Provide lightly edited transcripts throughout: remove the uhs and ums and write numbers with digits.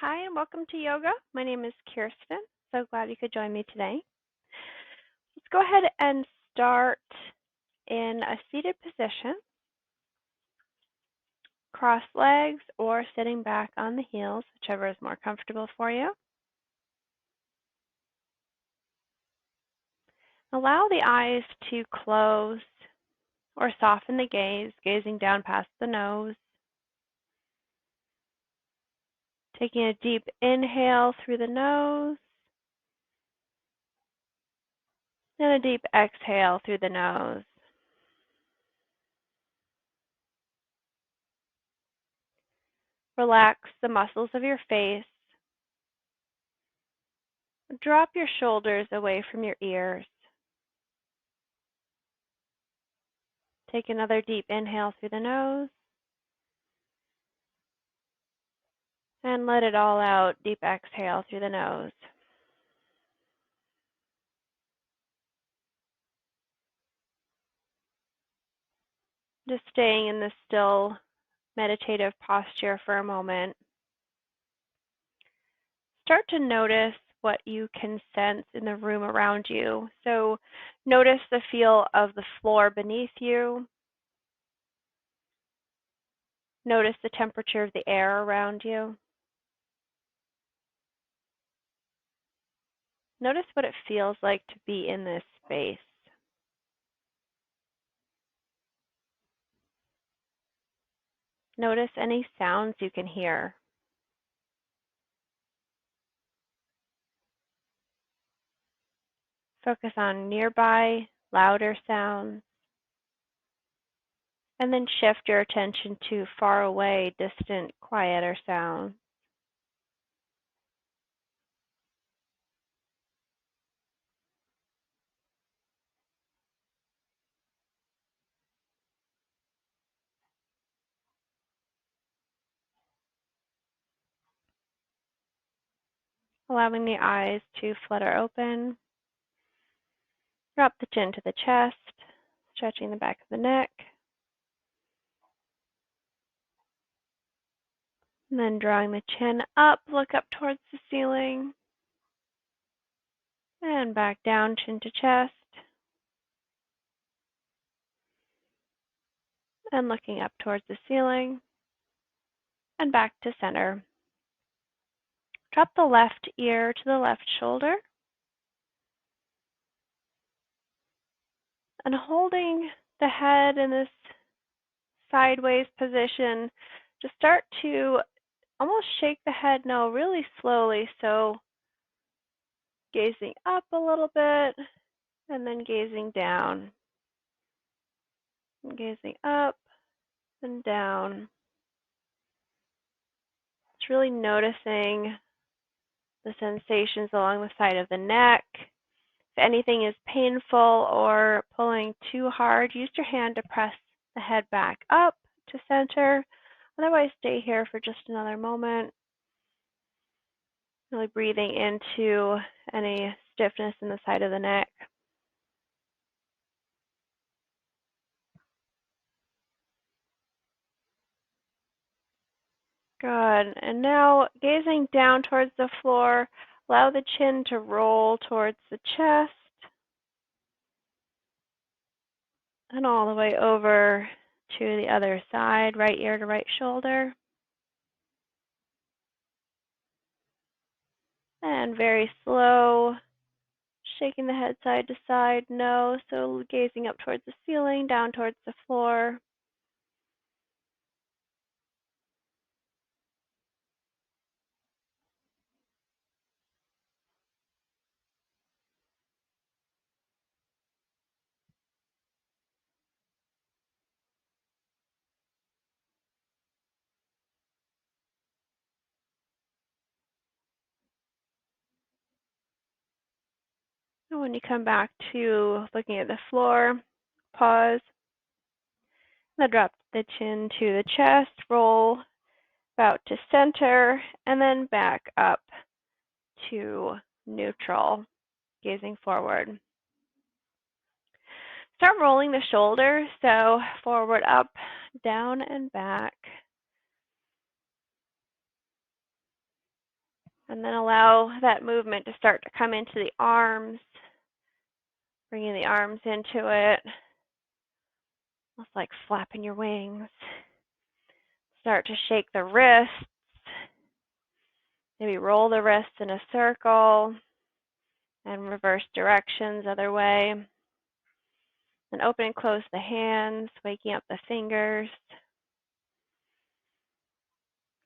Hi, and welcome to yoga. My name is Kirsten. So glad you could join me today. Let's go ahead and start in a seated position, cross legs or sitting back on the heels, whichever is more comfortable for you. Allow the eyes to close or soften the gaze, gazing down past the nose. Taking a deep inhale through the nose and a deep exhale through the nose. Relax the muscles of your face. Drop your shoulders away from your ears. Take another deep inhale through the nose. And let it all out. Deep exhale through the nose. Just staying in this still meditative posture for a moment. Start to notice what you can sense in the room around you. So notice the feel of the floor beneath you. Notice the temperature of the air around you. Notice what it feels like to be in this space. Notice any sounds you can hear. Focus on nearby, louder sounds. And then shift your attention to far away, distant, quieter sounds. Allowing the eyes to flutter open. Drop the chin to the chest, stretching the back of the neck. And then drawing the chin up, look up towards the ceiling. And back down, chin to chest. And looking up towards the ceiling. And back to center. Drop the left ear to the left shoulder. And holding the head in this sideways position, just start to almost shake the head no really slowly. So gazing up a little bit and then gazing down. And gazing up and down. It's really noticing the sensations along the side of the neck. If anything is painful or pulling too hard, use your hand to press the head back up to center. Otherwise, stay here for just another moment. Really breathing into any stiffness in the side of the neck. Good. And now gazing down towards the floor, allow the chin to roll towards the chest. And all the way over to the other side, right ear to right shoulder. And very slow, shaking the head side to side, no. So gazing up towards the ceiling, down towards the floor. And when you come back to looking at the floor, pause. Now drop the chin to the chest, roll about to center, and then back up to neutral, gazing forward. Start rolling the shoulders, so forward, up, down, and back. And then allow that movement to start to come into the arms, bringing the arms into it, almost like flapping your wings. Start to shake the wrists. Maybe roll the wrists in a circle and reverse directions other way. And open and close the hands, waking up the fingers.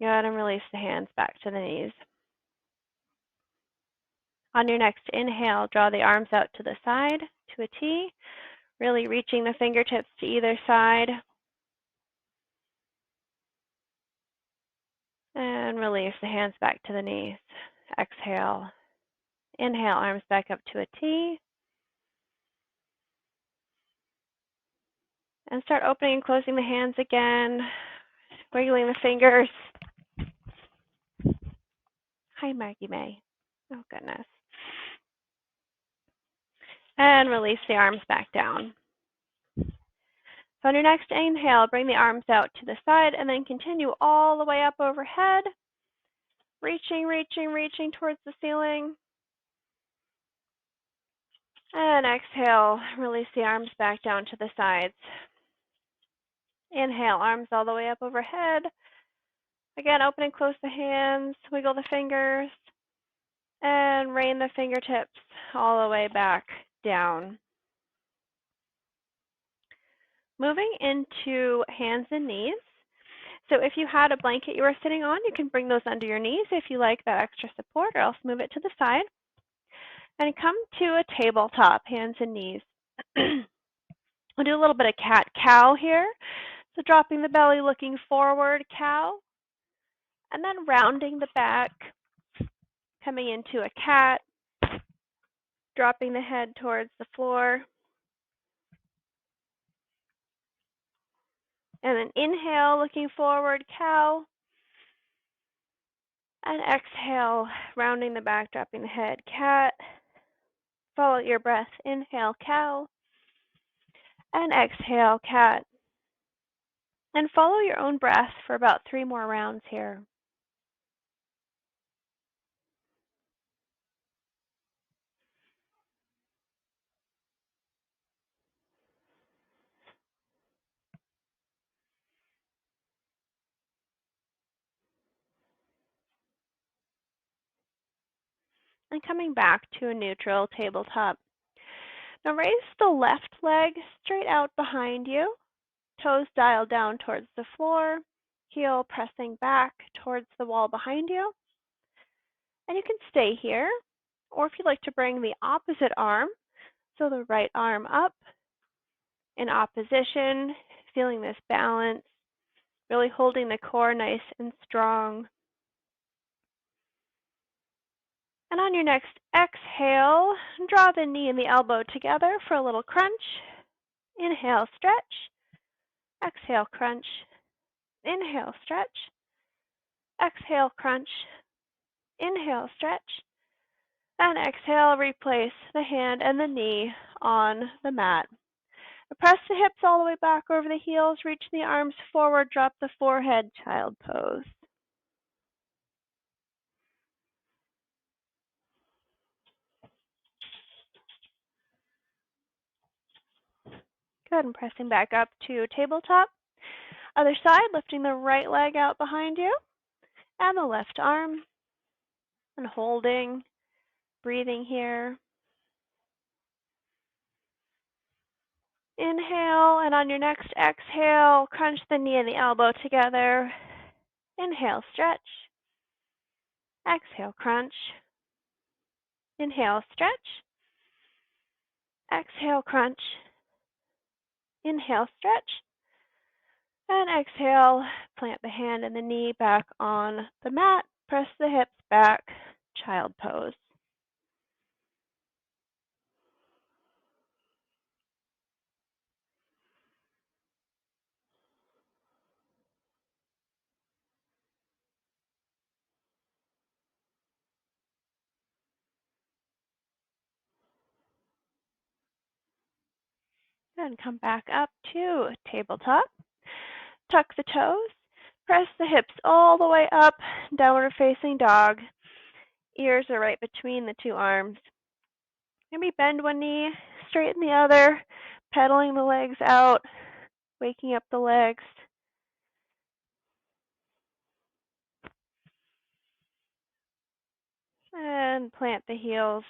Good, and release the hands back to the knees. On your next inhale, draw the arms out to the side to a T, really reaching the fingertips to either side. And release the hands back to the knees. Exhale. Inhale, arms back up to a T. And start opening and closing the hands again, wiggling the fingers. Hi, Maggie May. Oh, goodness. And release the arms back down. So on your next inhale, bring the arms out to the side and then continue all the way up overhead, reaching, reaching, reaching towards the ceiling. And exhale, release the arms back down to the sides. Inhale, arms all the way up overhead. Again, open and close the hands, wiggle the fingers, and rain the fingertips all the way back down. Moving into hands and knees. So if you had a blanket you were sitting on, you can bring those under your knees if you like that extra support, or else move it to the side. And come to a tabletop, hands and knees. We'll do a little bit of cat-cow here. So dropping the belly, looking forward, cow. And then rounding the back, coming into a cat, dropping the head towards the floor. And then inhale, looking forward, cow. And exhale, rounding the back, dropping the head, cat. Follow your breath. Inhale, cow. And exhale, cat. And follow your own breath for about 3 more rounds here. And coming back to a neutral tabletop. Now raise the left leg straight out behind you. Toes dialed down towards the floor. Heel pressing back towards the wall behind you. And you can stay here. Or if you'd like to bring the opposite arm, so the right arm up in opposition, feeling this balance, really holding the core nice and strong. And on your next exhale, draw the knee and the elbow together for a little crunch. Inhale, stretch. Exhale, crunch. Inhale, stretch. Exhale, crunch. Inhale, stretch. And exhale, replace the hand and the knee on the mat. Press the hips all the way back over the heels, reach the arms forward, drop the forehead, child pose. Good, and pressing back up to tabletop. Other side, lifting the right leg out behind you, and the left arm, and holding, breathing here. Inhale, and on your next exhale, crunch the knee and the elbow together. Inhale, stretch. Exhale, crunch. Inhale, stretch. Exhale, crunch. Inhale, stretch. And exhale, plant the hand and the knee back on the mat. Press the hips back, child pose. Then come back up to tabletop. Tuck the toes. Press the hips all the way up, downward facing dog. Ears are right between the two arms. Maybe bend one knee, straighten the other, pedaling the legs out, waking up the legs. And plant the heels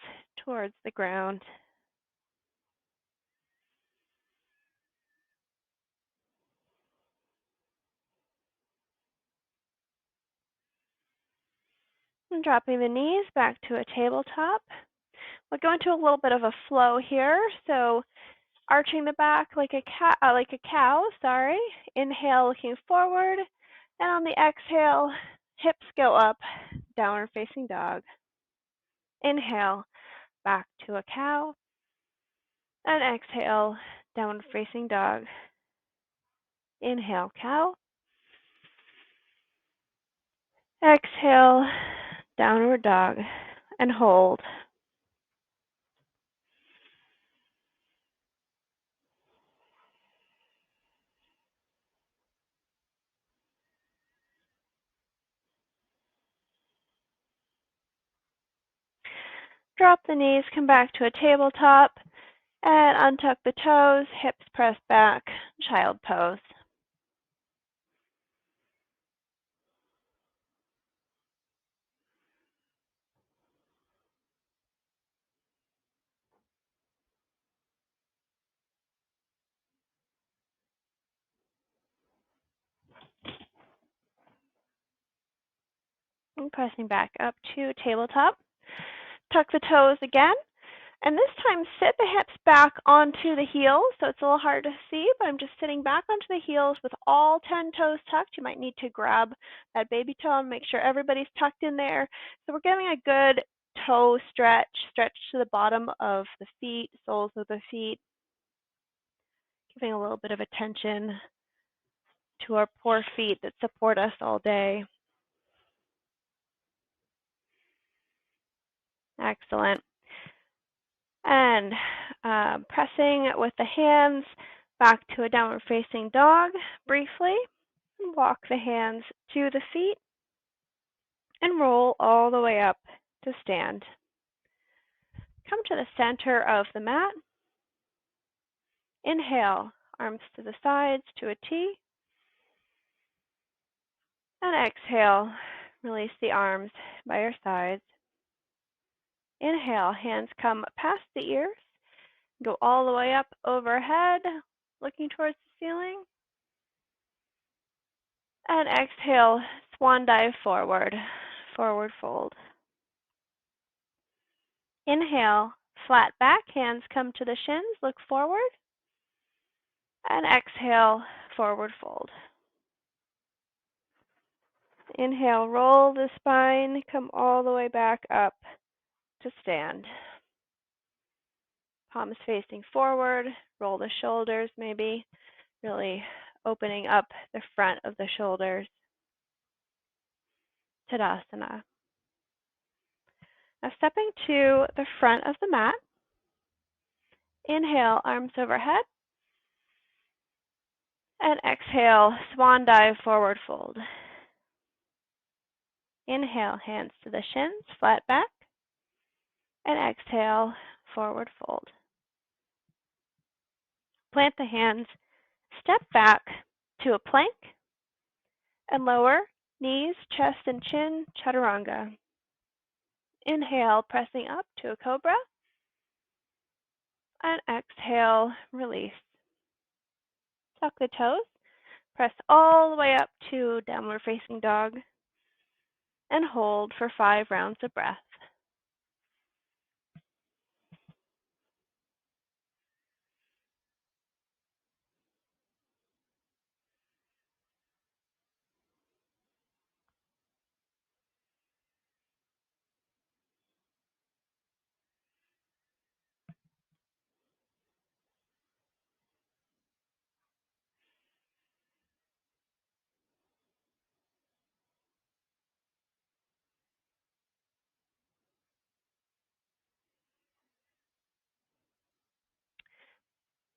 towards the ground. And dropping the knees back to a tabletop. We'll go into a little bit of a flow here. So arching the back like a cow, sorry. Inhale, looking forward. And on the exhale, hips go up, downward facing dog. Inhale, back to a cow. And exhale, downward facing dog. Inhale, cow. Exhale, downward dog. And hold. Drop the knees, come back to a tabletop, and untuck the toes, hips press back, child pose. And pressing back up to tabletop. Tuck the toes again. And this time, sit the hips back onto the heels. So it's a little hard to see, but I'm just sitting back onto the heels with all 10 toes tucked. You might need to grab that baby toe and make sure everybody's tucked in there. So we're getting a good toe stretch to the bottom of the feet, soles of the feet, giving a little bit of attention to our poor feet that support us all day. Excellent. And pressing with the hands back to a downward facing dog briefly. And walk the hands to the feet and roll all the way up to stand. Come to the center of the mat. Inhale, arms to the sides to a T. And exhale, release the arms by your sides. Inhale, hands come past the ears. Go all the way up overhead, looking towards the ceiling. And exhale, swan dive forward, forward fold. Inhale, flat back, hands come to the shins, look forward. And exhale, forward fold. Inhale, roll the spine, come all the way back up to stand. Palms facing forward, roll the shoulders maybe, really opening up the front of the shoulders. Tadasana. Now stepping to the front of the mat. Inhale, arms overhead. And exhale, swan dive, forward fold. Inhale, hands to the shins, flat back. And exhale, forward fold. Plant the hands, step back to a plank, and lower knees, chest, and chin, chaturanga. Inhale, pressing up to a cobra. And exhale, release. Tuck the toes, press all the way up to downward facing dog, and hold for 5 rounds of breath.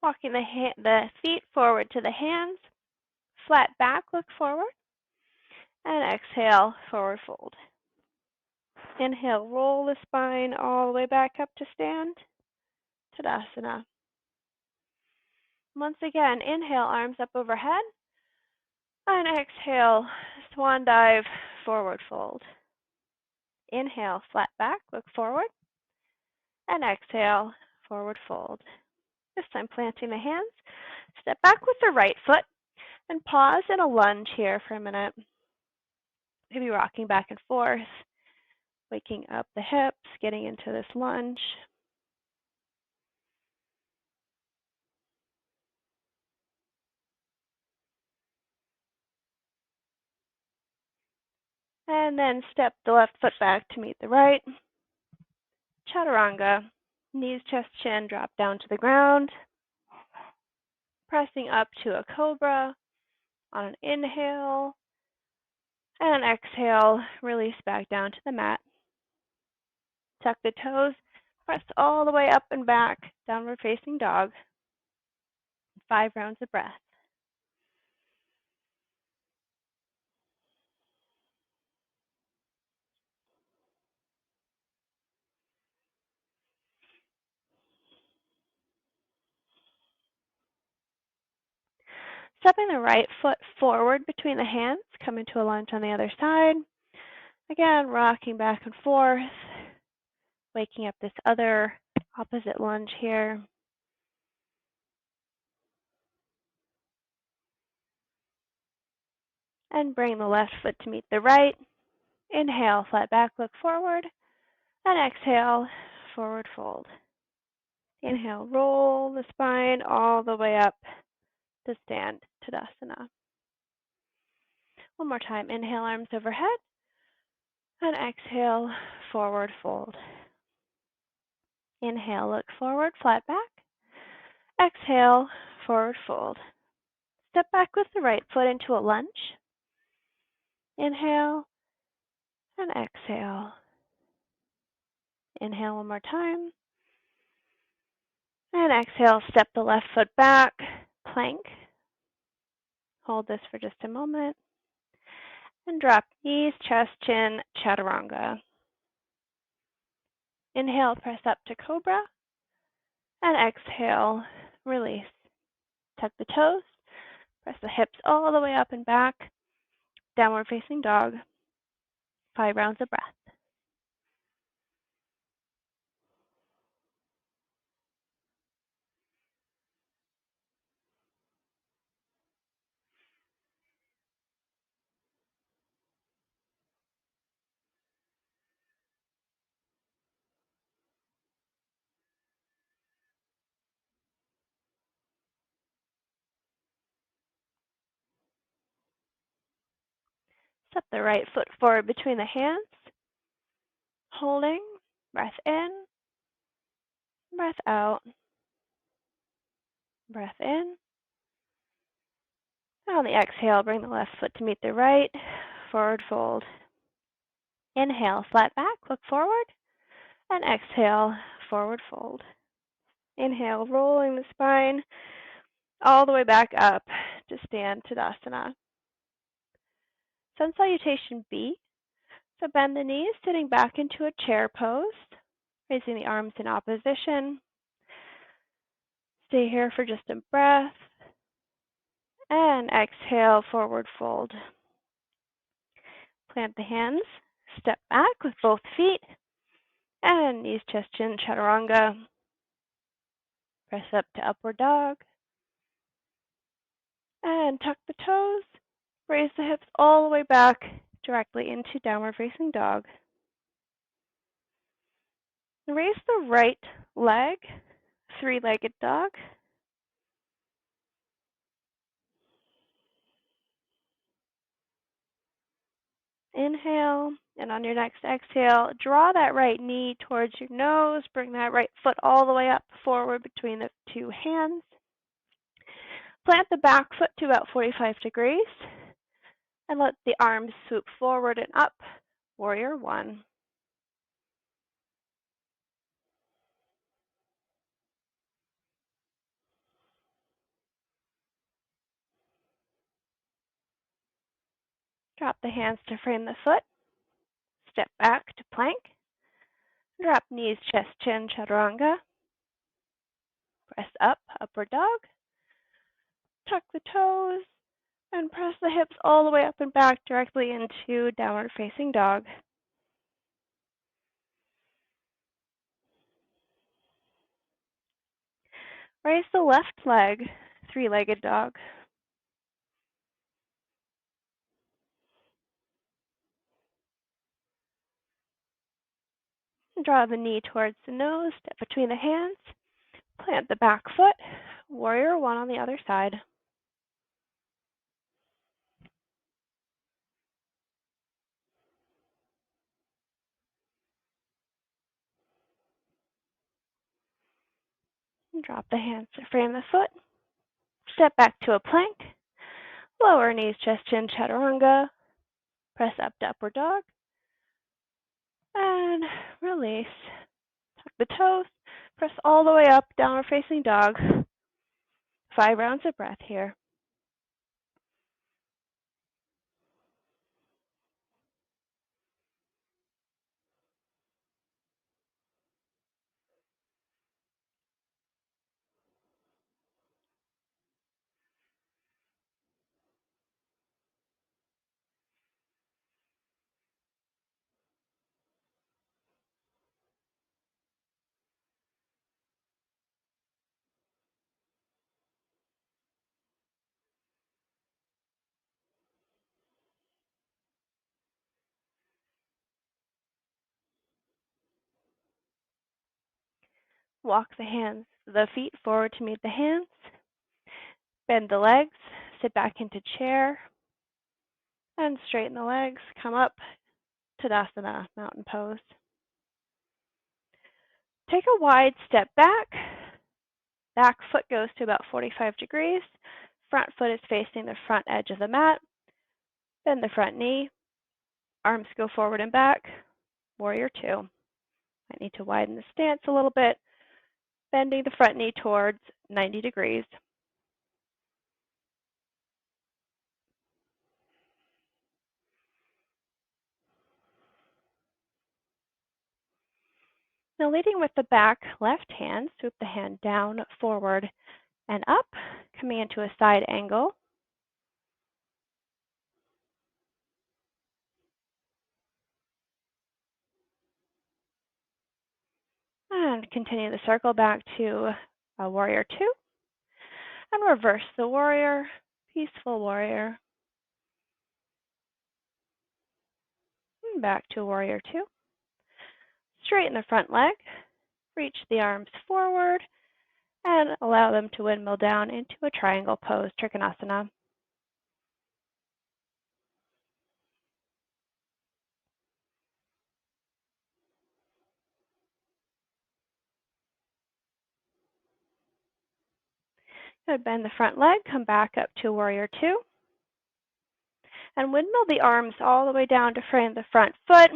Walking the feet forward to the hands, flat back, look forward, and exhale, forward fold. Inhale, roll the spine all the way back up to stand, Tadasana. Once again, inhale, arms up overhead, and exhale, swan dive, forward fold. Inhale, flat back, look forward, and exhale, forward fold. This time planting the hands, step back with the right foot, and pause in a lunge here for a minute. Maybe rocking back and forth, waking up the hips, getting into this lunge. And then step the left foot back to meet the right. Chaturanga. Knees, chest, chin drop down to the ground. Pressing up to a cobra on an inhale. And exhale, release back down to the mat. Tuck the toes. Press all the way up and back. Downward facing dog. 5 rounds of breath. Stepping the right foot forward between the hands, coming to a lunge on the other side. Again, rocking back and forth, waking up this other opposite lunge here. And bring the left foot to meet the right. Inhale, flat back, look forward. And exhale, forward fold. Inhale, roll the spine all the way up to stand, Tadasana. One more time, inhale, arms overhead. And exhale, forward fold. Inhale, look forward, flat back. Exhale, forward fold. Step back with the right foot into a lunge. Inhale and exhale. Inhale one more time. And exhale, step the left foot back, plank. Hold this for just a moment. And drop knees, chest, chin, chaturanga. Inhale, press up to cobra. And exhale, release. Tuck the toes. Press the hips all the way up and back. Downward facing dog. 5 rounds of breath. Step the right foot forward between the hands. Holding. Breath in. Breath out. Breath in. On the exhale, bring the left foot to meet the right. Forward fold. Inhale, flat back, look forward. And exhale, forward fold. Inhale, rolling the spine all the way back up to stand Tadasana. Sun Salutation B. So bend the knees, sitting back into a chair pose, raising the arms in opposition. Stay here for just a breath. And exhale, forward fold. Plant the hands, step back with both feet, and knees, chest, chin, chaturanga. Press up to upward dog. And tuck the toes. Raise the hips all the way back directly into downward facing dog. Raise the right leg, three-legged dog. Inhale, and on your next exhale, draw that right knee towards your nose. Bring that right foot all the way up forward between the two hands. Plant the back foot to about 45 degrees. And let the arms swoop forward and up, warrior one. Drop the hands to frame the foot. Step back to plank. Drop knees, chest, chin, chaturanga. Press up, upward dog. Tuck the toes and press the hips all the way up and back directly into downward facing dog. Raise the left leg, three-legged dog. Draw the knee towards the nose, step between the hands, plant the back foot, warrior one on the other side. Drop the hands to frame the foot, step back to a plank, lower knees, chest, chin, chaturanga, press up to upward dog, and release. Tuck the toes, press all the way up, downward facing dog. 5 rounds of breath here. Walk the feet forward to meet the hands. Bend the legs, sit back into chair, and straighten the legs. Come up, Tadasana, mountain pose. Take a wide step back. Back foot goes to about 45 degrees. Front foot is facing the front edge of the mat. Bend the front knee. Arms go forward and back. Warrior two. I need to widen the stance a little bit, bending the front knee towards 90 degrees. Now leading with the back left hand, swoop the hand down, forward, and up, coming into a side angle. And continue the circle back to a warrior two. And reverse the warrior, peaceful warrior. And back to warrior two. Straighten the front leg, reach the arms forward, and allow them to windmill down into a triangle pose, Trikonasana. Good. Bend the front leg, come back up to warrior two. And windmill the arms all the way down to frame the front foot,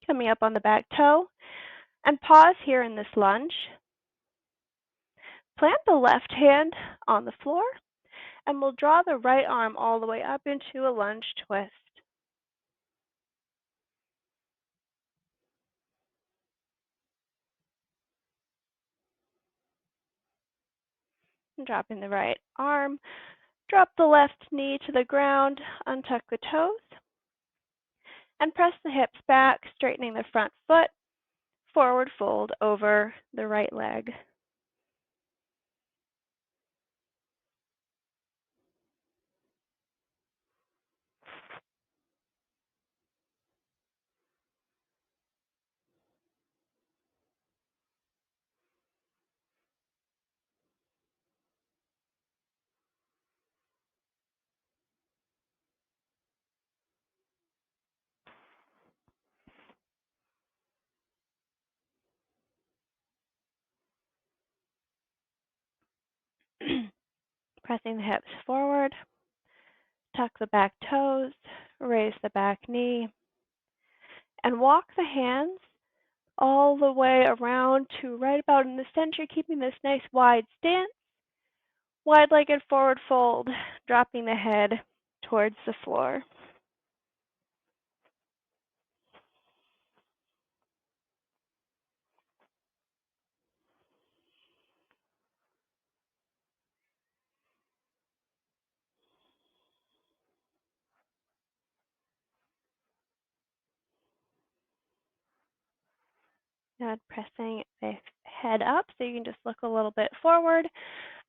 coming up on the back toe. And pause here in this lunge. Plant the left hand on the floor, and we'll draw the right arm all the way up into a lunge twist. And dropping the right arm, drop the left knee to the ground, untuck the toes, and press the hips back, straightening the front foot, forward fold over the right leg. Pressing the hips forward, tuck the back toes, raise the back knee, and walk the hands all the way around to right about in the center, keeping this nice wide stance. Wide-legged forward fold, dropping the head towards the floor. And pressing the head up so you can just look a little bit forward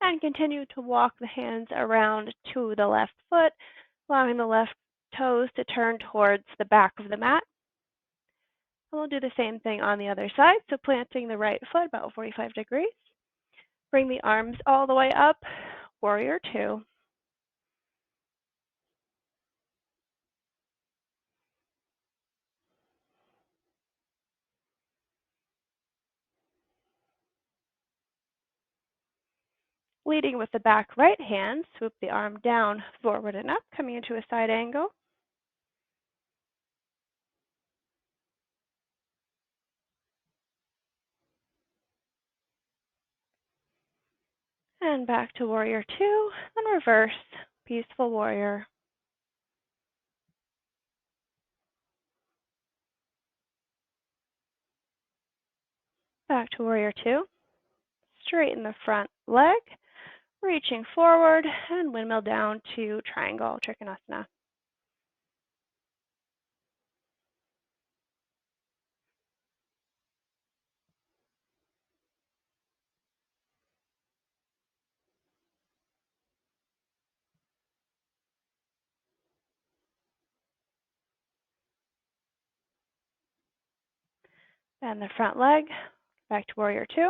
and continue to walk the hands around to the left foot, allowing the left toes to turn towards the back of the mat. And we'll do the same thing on the other side. So planting the right foot about 45 degrees. Bring the arms all the way up, warrior two. Leading with the back right hand, swoop the arm down, forward and up, coming into a side angle. And back to warrior two, and reverse, peaceful warrior. Back to warrior two. Straighten the front leg, reaching forward, and windmill down to triangle, Trikonasana. Bend the front leg, back to warrior two.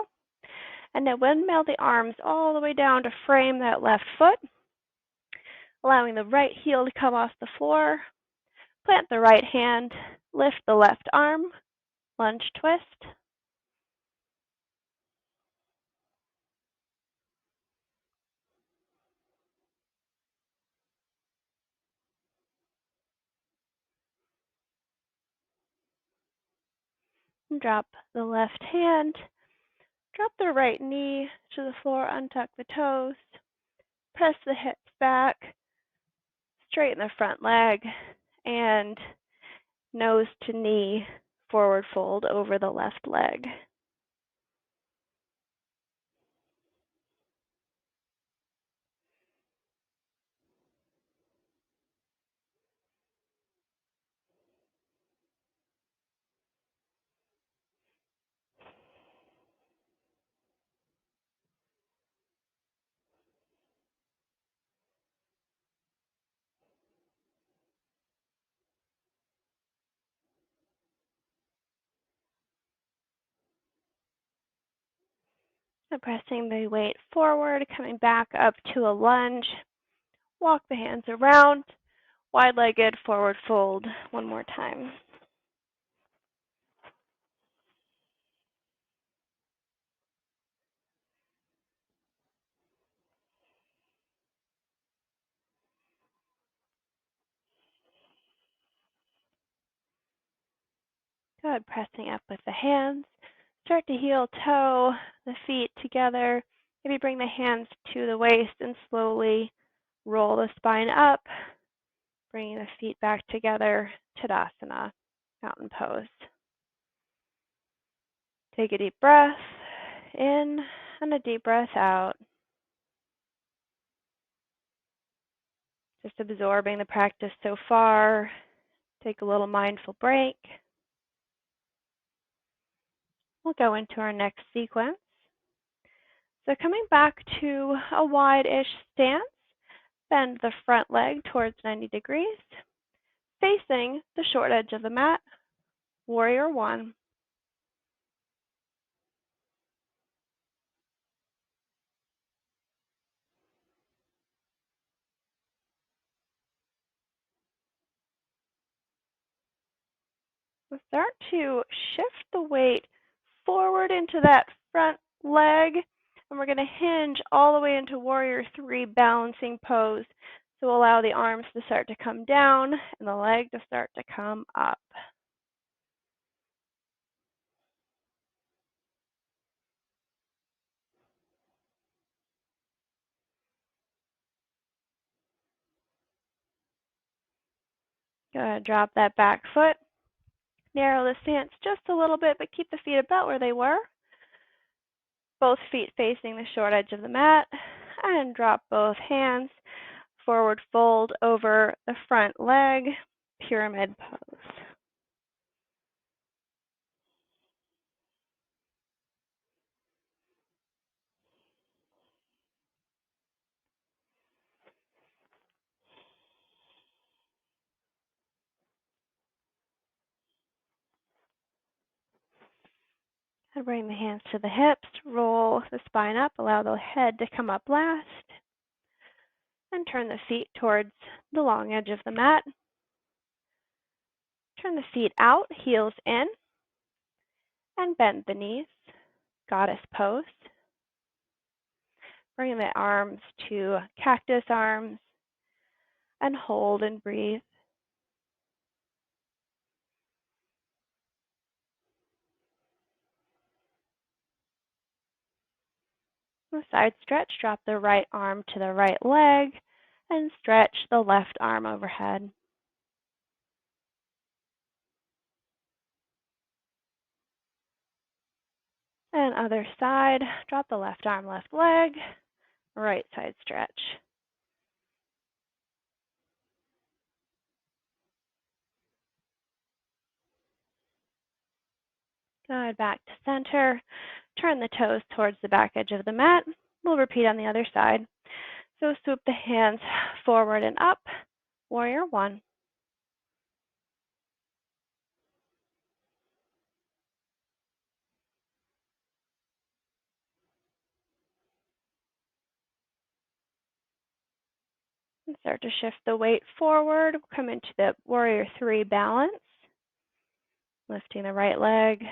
And now windmill the arms all the way down to frame that left foot, allowing the right heel to come off the floor. Plant the right hand, lift the left arm, lunge twist. And drop the left hand, drop the right knee to the floor, untuck the toes, press the hips back, straighten the front leg, and nose to knee forward fold over the left leg. So pressing the weight forward, coming back up to a lunge. Walk the hands around, wide-legged forward fold one more time. Good, pressing up with the hands. Start to heel toe the feet together. Maybe bring the hands to the waist and slowly roll the spine up, bringing the feet back together, Tadasana, mountain pose. Take a deep breath in and a deep breath out. Just absorbing the practice so far. Take a little mindful break. We'll go into our next sequence. So coming back to a wide-ish stance, bend the front leg towards 90 degrees, facing the short edge of the mat, warrior one. We'll start to shift the weight forward into that front leg, and we're going to hinge all the way into warrior three, balancing pose. So allow the arms to start to come down and the leg to start to come up. Good. Drop that back foot. Narrow the stance just a little bit, but keep the feet about where they were. Both feet facing the short edge of the mat, and drop both hands. Forward fold over the front leg, pyramid pose. And bring the hands to the hips, roll the spine up, allow the head to come up last, and turn the feet towards the long edge of the mat. Turn the feet out, heels in, and bend the knees, goddess pose. Bring the arms to cactus arms, and hold and breathe. The side stretch, drop the right arm to the right leg, and stretch the left arm overhead. And other side, drop the left arm, left leg, right side stretch. Good, back to center. Turn the toes towards the back edge of the mat. We'll repeat on the other side. So swoop the hands forward and up, warrior one. And start to shift the weight forward. Come into the warrior three balance. Lifting the right leg.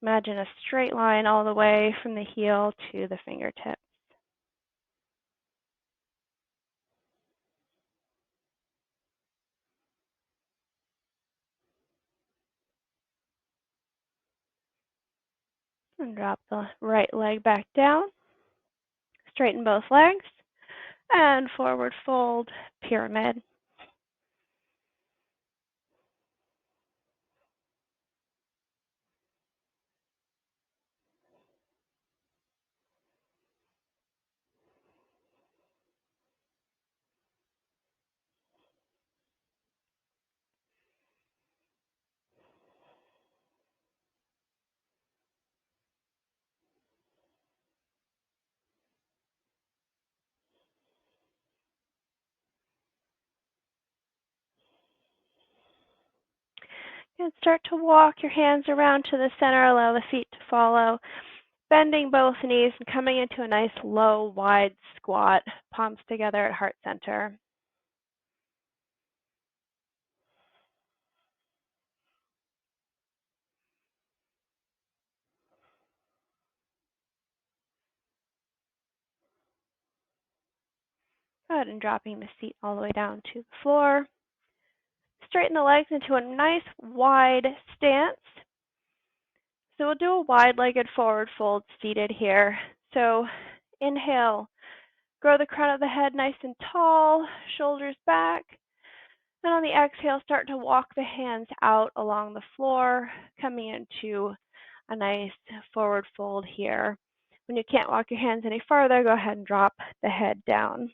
Imagine a straight line all the way from the heel to the fingertips. And drop the right leg back down. Straighten both legs. And forward fold, pyramid. And start to walk your hands around to the center, allow the feet to follow. Bending both knees and coming into a nice low, wide squat, palms together at heart center. Good, and dropping the seat all the way down to the floor. Straighten the legs into a nice wide stance. So we'll do a wide-legged forward fold seated here. So inhale, grow the crown of the head nice and tall, shoulders back. And on the exhale, start to walk the hands out along the floor, coming into a nice forward fold here. When you can't walk your hands any farther, go ahead and drop the head down.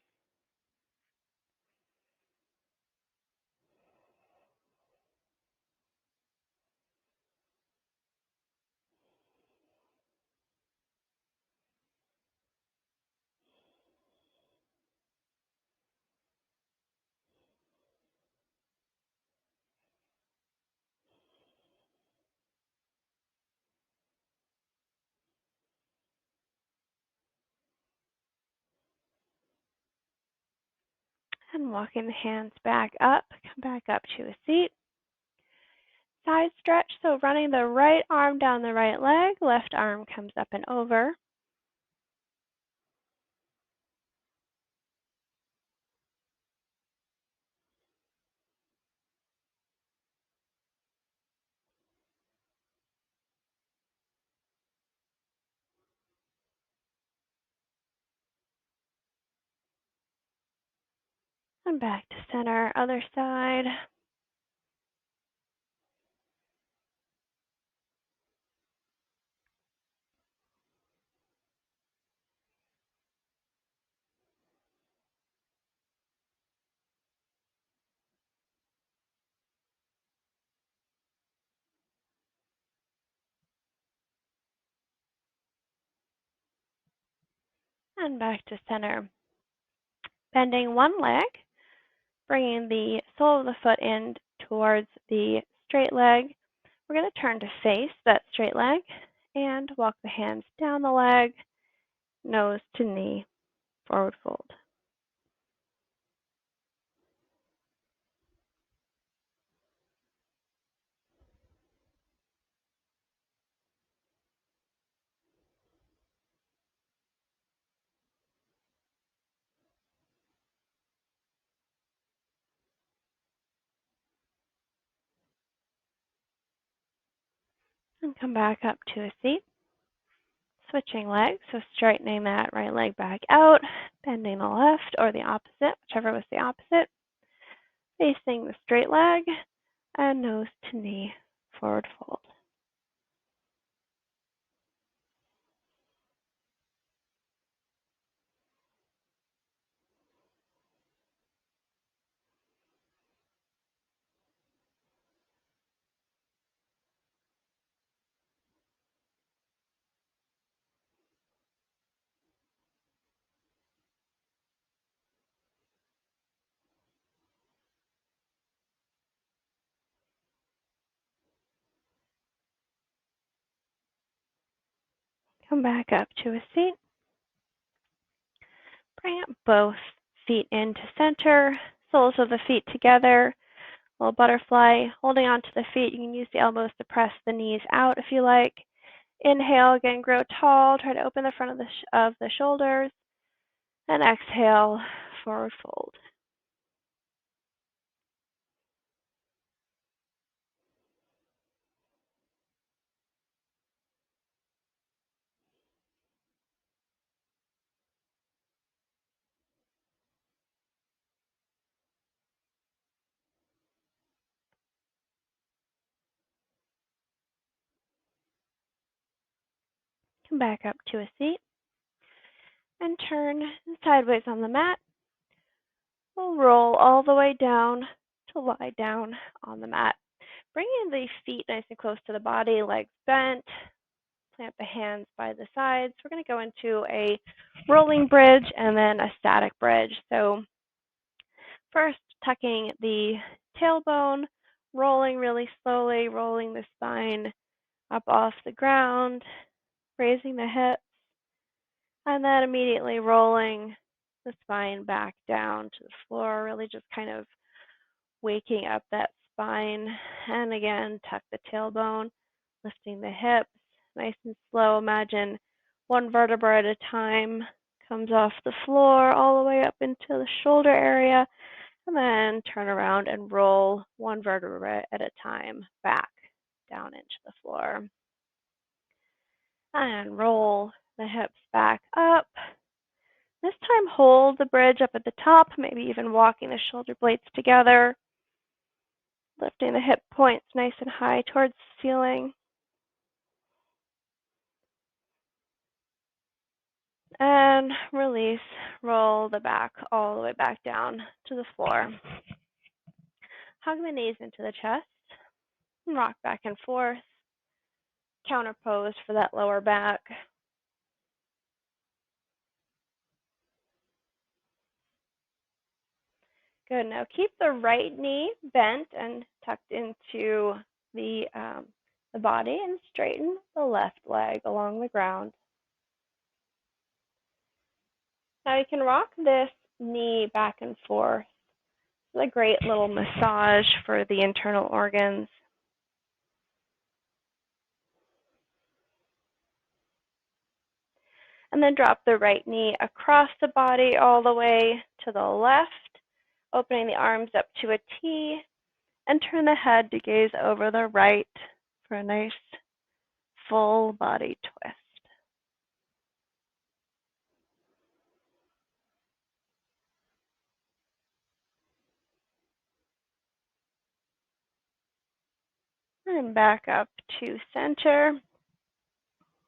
And walking the hands back up, come back up to a seat. Side stretch, so running the right arm down the right leg, left arm comes up and over. And back to center, other side. And back to center. Bending one leg, bringing the sole of the foot in towards the straight leg, We're going to turn to face that straight leg and walk the hands down the leg, nose to knee, forward fold. And come back up to a seat. Switching legs, so straightening that right leg back out, bending the left or the opposite, whichever was the opposite. Facing the straight leg and nose to knee, forward fold. Come back up to a seat. Bring up both feet into center, soles of the feet together, little butterfly, holding onto the feet. You can use the elbows to press the knees out if you like. Inhale, again, grow tall. Try to open the front of the shoulders. And exhale, forward fold. Come back up to a seat and turn sideways on the mat. We'll roll all the way down to lie down on the mat. Bringing the feet nice and close to the body, legs bent. Plant the hands by the sides. We're going to go into a rolling bridge and then a static bridge. So first, tucking the tailbone, rolling really slowly, rolling the spine up off the ground, raising the hips, and then immediately rolling the spine back down to the floor, really just kind of waking up that spine. And again, tuck the tailbone, lifting the hips, nice and slow. Imagine one vertebra at a time comes off the floor all the way up into the shoulder area, and then turn around and roll one vertebra at a time back down into the floor. And roll the hips back up. This time hold the bridge up at the top, maybe even walking the shoulder blades together, lifting the hip points nice and high towards the ceiling. And release, roll the back all the way back down to the floor. Hug the knees into the chest and rock back and forth. Counter pose for that lower back. Good. Now keep the right knee bent and tucked into the body and straighten the left leg along the ground. Now you can rock this knee back and forth. It's a great little massage for the internal organs. And then drop the right knee across the body all the way to the left, opening the arms up to a T, and turn the head to gaze over the right for a nice full body twist. And back up to center.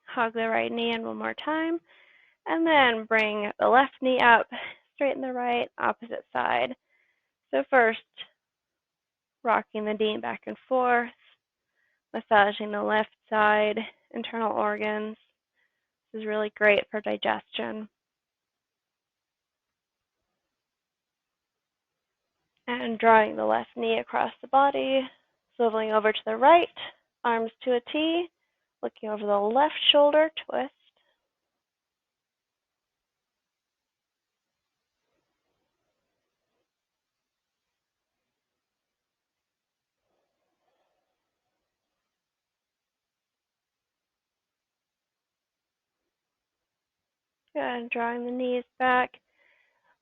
Hug the right knee in one more time. And then bring the left knee up, straighten the right, opposite side. So first, rocking the knee back and forth, massaging the left side, internal organs. This is really great for digestion. And drawing the left knee across the body, swiveling over to the right, Arms to a T, looking over the left shoulder, twist. Good, and drawing the knees back.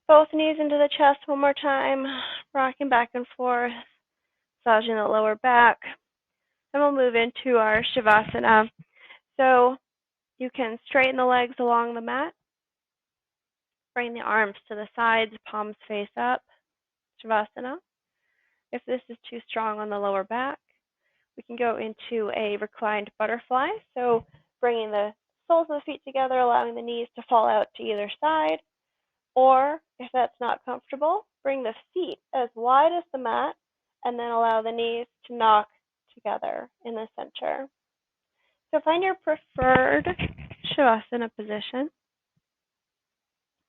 Both knees into the chest one more time, rocking back and forth, massaging the lower back. Then we'll move into our Shavasana. So you can straighten the legs along the mat, bring the arms to the sides, palms face up, Shavasana. If this is too strong on the lower back, we can go into a reclined butterfly. So bringing the soles of the feet together, allowing the knees to fall out to either side. Or if that's not comfortable, bring the feet as wide as the mat and then allow the knees to knock together in the center. So find your preferred Shavasana position.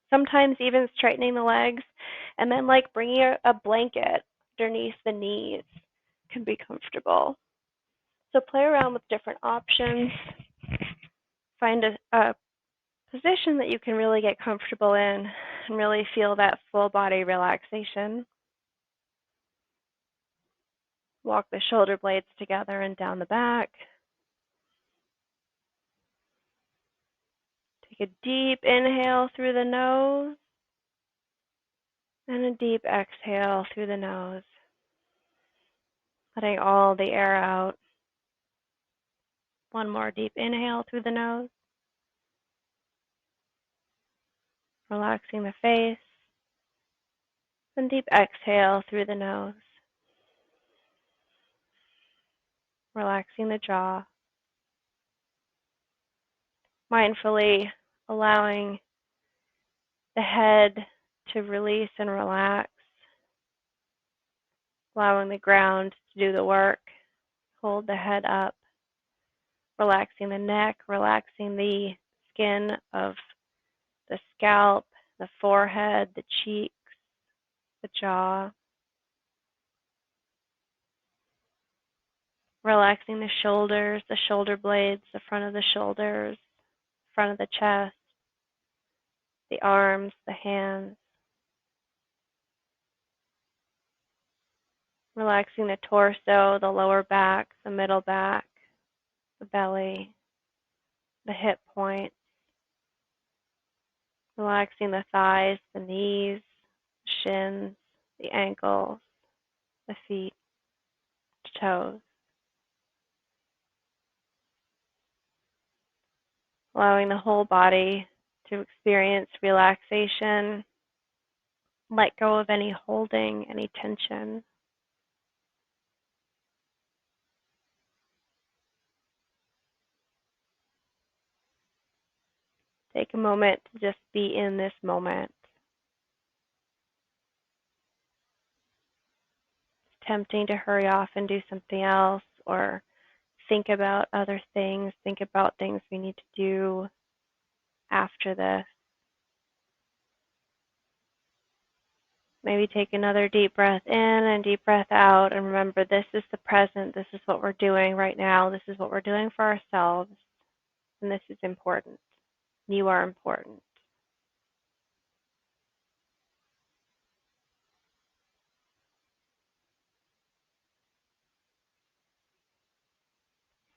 Sometimes even straightening the legs and then like bringing a blanket underneath the knees can be comfortable. So play around with different options. Find a position that you can really get comfortable in and really feel that full body relaxation. Walk the shoulder blades together and down the back. Take a deep inhale through the nose and a deep exhale through the nose, letting all the air out. One more deep inhale through the nose, relaxing the face, and deep exhale through the nose, relaxing the jaw, mindfully allowing the head to release and relax, allowing the ground to do the work. Hold the head up, relaxing the neck, relaxing the skin of the scalp, the forehead, the cheeks, the jaw. Relaxing the shoulders, the shoulder blades, the front of the shoulders, front of the chest, the arms, the hands. Relaxing the torso, the lower back, the middle back, the belly, the hip points. Relaxing the thighs, the knees, the shins, the ankles, the feet, the toes. Allowing the whole body to experience relaxation. Let go of any holding, any tension. Take a moment to just be in this moment. It's tempting to hurry off and do something else or think about other things, think about things we need to do after this. Maybe take another deep breath in and deep breath out, and remember this is the present, this is what we're doing right now, this is what we're doing for ourselves, and this is important. You are important.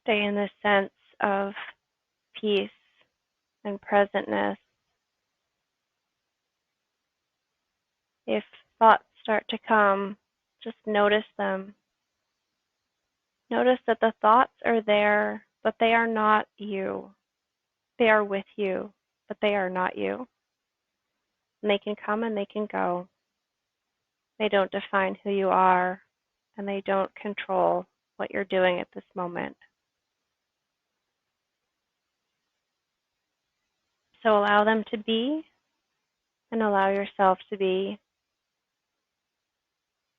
Stay in this sense of peace and presentness. If thoughts start to come, just notice them. Notice that the thoughts are there, but they are not you. They are with you, but they are not you. And they can come and they can go. They don't define who you are, and they don't control what you're doing at this moment. So allow them to be, and allow yourself to be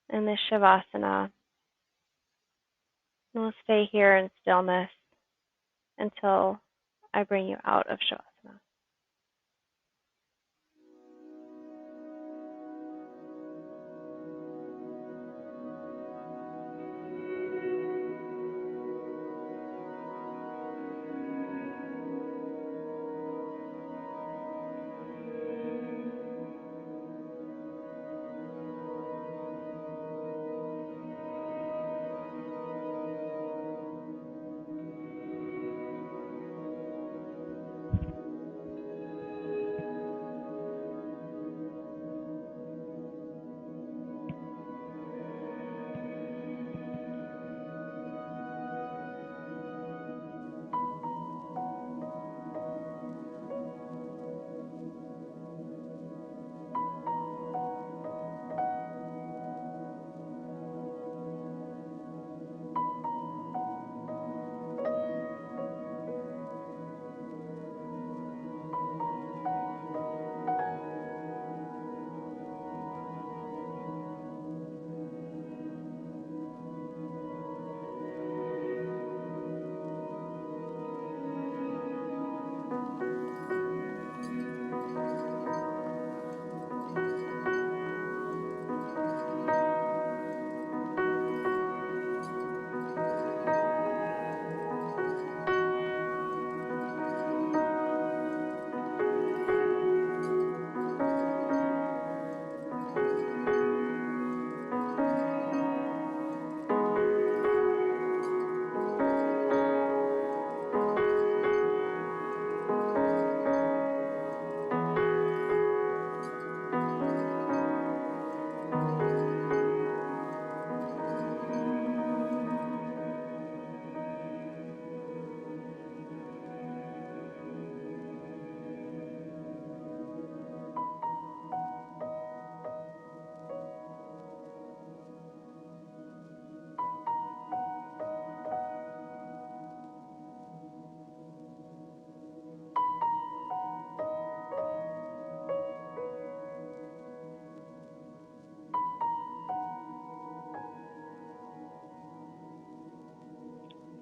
in this Shavasana. And we'll stay here in stillness until I bring you out of Shavasana.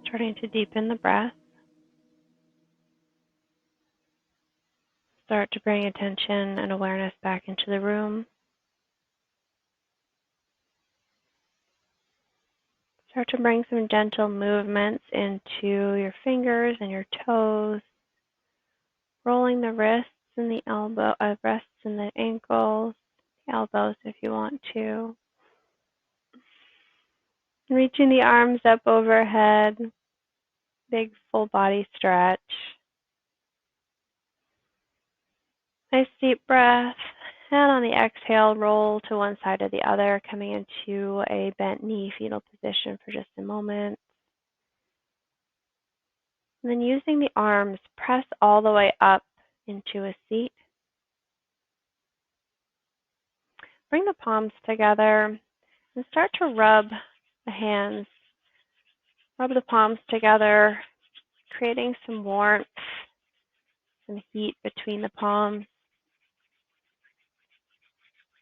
Starting to deepen the breath. Start to bring attention and awareness back into the room. Start to bring some gentle movements into your fingers and your toes, rolling the wrists and the wrists and the ankles, the elbows if you want to. Reaching the arms up overhead, big full body stretch. Nice deep breath. And on the exhale, roll to one side or the other, coming into a bent knee fetal position for just a moment. And then using the arms, press all the way up into a seat. Bring the palms together and start to rub the hands. Rub the palms together, creating some warmth, some heat between the palms.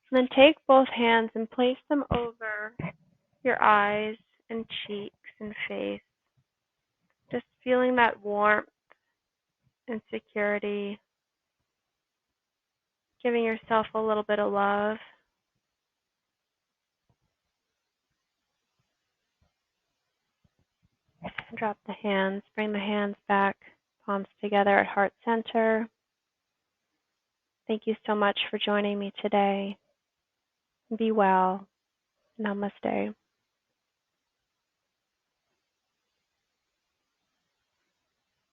And then take both hands and place them over your eyes and cheeks and face. Just feeling that warmth and security. Giving yourself a little bit of love. Drop the hands, bring the hands back, palms together at heart center. Thank you so much for joining me today. Be well. Namaste.